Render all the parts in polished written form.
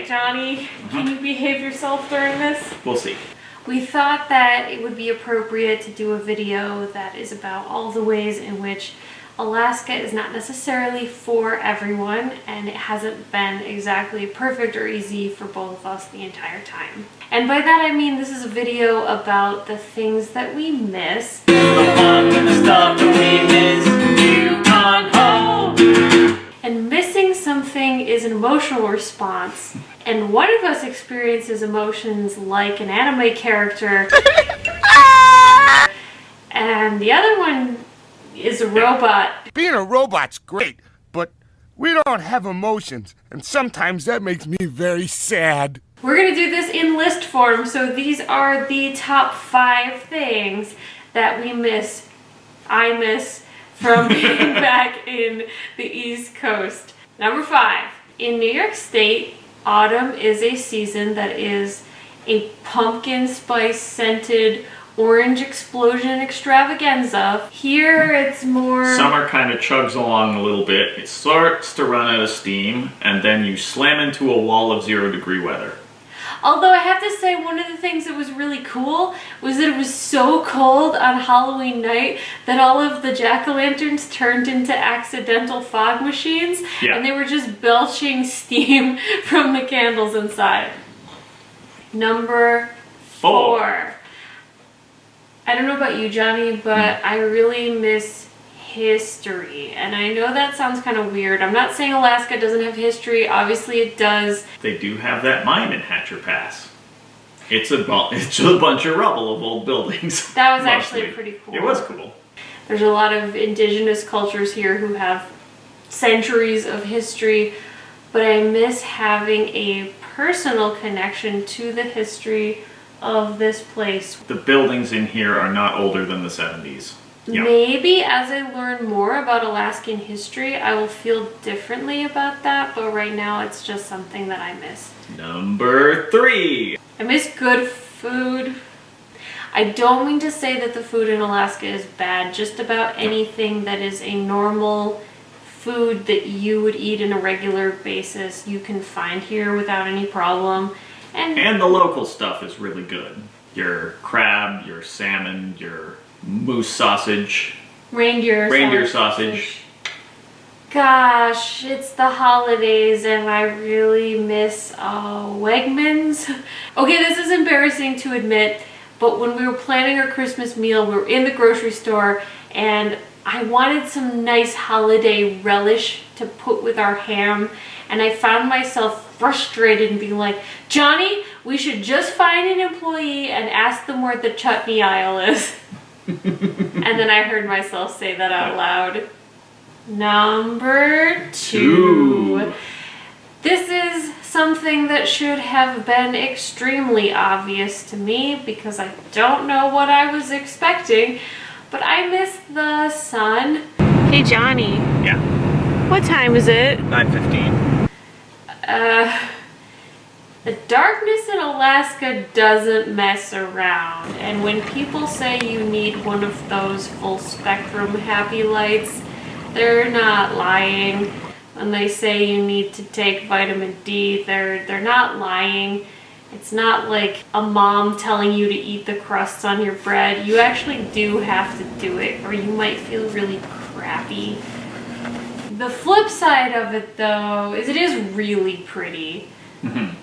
Johnny, can you behave yourself during this? We'll see. We thought that it would be appropriate to do a video that is about all the ways in which Alaska is not necessarily for everyone, and it hasn't been exactly perfect or easy for both of us the entire time. And by that I mean this is a video about the things that we miss. The one with the stuff that we miss, Yukon Ho! And missing something is an emotional response, and one of us experiences emotions like an anime character, and the other one is a robot. Being a robot's great, but we don't have emotions, and sometimes that makes me very sad. We're gonna do this in list form, so these are the top 5 things that we miss, I miss, from being back in the East Coast. Number 5, in New York State, autumn is a season that is a pumpkin spice scented orange explosion extravaganza. Here it's more... Summer kind of chugs along a little bit. It starts to run out of steam, and then you slam into a wall of 0-degree weather. Although I have to say, one of the things that was really cool was that it was so cold on Halloween night that all of the jack-o'-lanterns turned into accidental fog machines, and they were just belching steam from the candles inside. Number 4. I don't know about you, Johnny, but I really miss history. And I know that sounds kind of weird. I'm not saying Alaska doesn't have history. Obviously it does. They do have that mine in Hatcher Pass. It's a bunch of rubble of old buildings. That was actually pretty cool. It was cool. There's a lot of indigenous cultures here who have centuries of history, but I miss having a personal connection to the history of this place. The buildings in here are not older than the 70s. Yep. Maybe as I learn more about Alaskan history, I will feel differently about that, but right now it's just something that I miss. Number 3. I miss good food. I don't mean to say that the food in Alaska is bad. Just about anything that is a normal food that you would eat on a regular basis, you can find here without any problem. And the local stuff is really good. Your crab, your salmon, your moose sausage. Reindeer sausage. Gosh, it's the holidays and I really miss Wegmans. Okay, this is embarrassing to admit, but when we were planning our Christmas meal, we were in the grocery store and I wanted some nice holiday relish to put with our ham, and I found myself frustrated and being like, Johnny, we should just find an employee and ask them where the chutney aisle is. And then I heard myself say that out loud. Number 2. This is something that should have been extremely obvious to me because I don't know what I was expecting, but I miss the sun. Hey Johnny. Yeah. What time is it? 9:15. The darkness in Alaska doesn't mess around, and when people say you need one of those full spectrum happy lights, they're not lying. When they say you need to take vitamin D, they're not lying. It's not like a mom telling you to eat the crusts on your bread. You actually do have to do it, or you might feel really crappy. The flip side of it, though, is it is really pretty. Mm-hmm.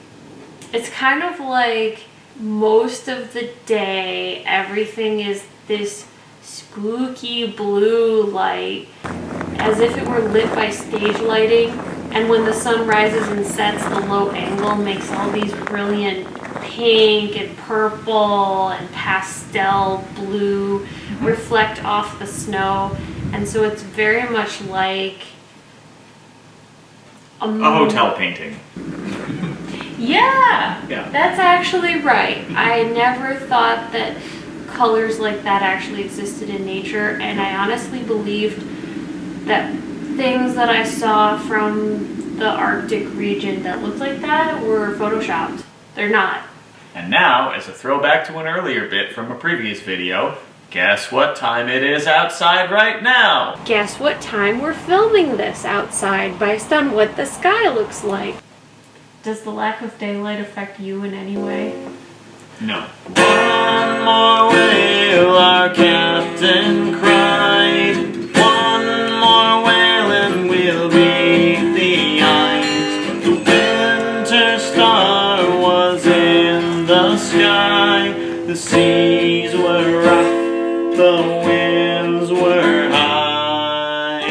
It's kind of like most of the day, everything is this spooky blue light, as if it were lit by stage lighting. And when the sun rises and sets, the low angle makes all these brilliant pink and purple and pastel blue reflect off the snow. And so it's very much like a hotel painting. Yeah, that's actually right. I never thought that colors like that actually existed in nature, and I honestly believed that things that I saw from the Arctic region that looked like that were photoshopped. They're not. And now, as a throwback to an earlier bit from a previous video, guess what time it is outside right now? Guess what time we're filming this outside based on what the sky looks like. Does the lack of daylight affect you in any way? No. One more whale, our captain cried. One more whale and we'll beat the ice. The winter star was in the sky. The seas were rough, the winds were high,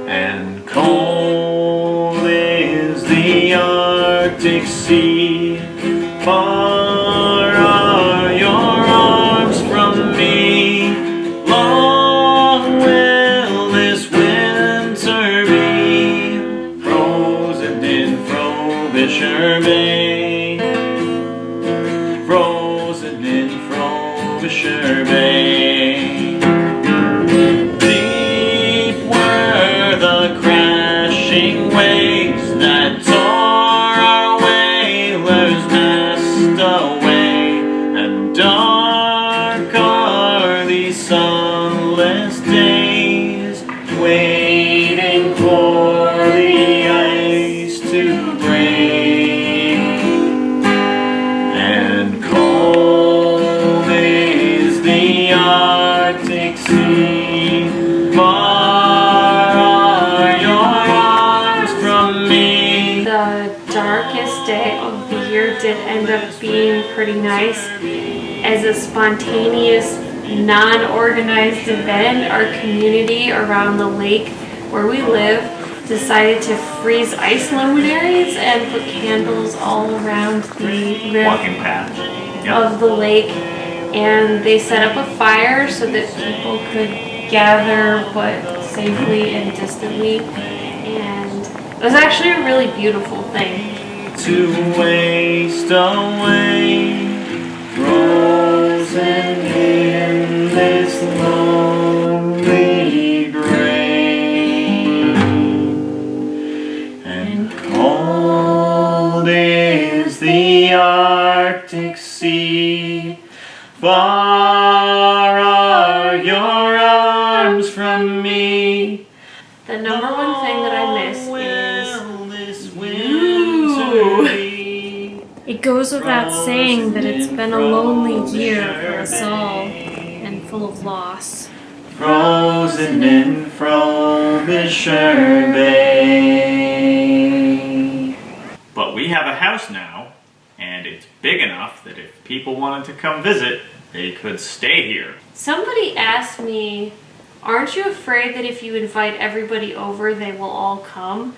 and cold is the Arctic Sea. Far are your arms from me. Long will this winter be, frozen in Frobisher Bay. Frozen in Frobisher Bay. Deep were the crashing waves that tore our whalers' mast away, and dark are these sunless days, waiting for the ice to break. And cold is the Arctic Sea. Far are your arms from me. The darkest day of the year did end up being pretty nice. As a spontaneous, non-organized event, our community around the lake where we live decided to freeze ice luminaries and put candles all around the rim Walking path. of the lake, and they set up a fire so that people could gather but safely and distantly, and it was actually a really beautiful thing. To waste away, frozen in this lonely grave. And cold is the Arctic Sea. Far are your arms from me. The number one thing that I miss is It goes without saying that it's been a lonely year for us all, and full of loss. Frozen in Frobisher Bay. But we have a house now, and it's big enough that if people wanted to come visit, they could stay here. Somebody asked me, aren't you afraid that if you invite everybody over, they will all come?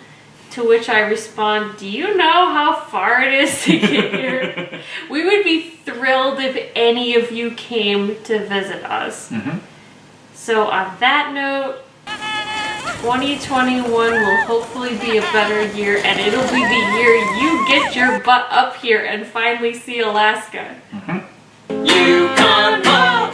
To which I respond, do you know how far it is to get here? We would be thrilled if any of you came to visit us. So on that note, 2021 will hopefully be a better year, and it'll be the year you get your butt up here and finally see Alaska. Yukon Ho!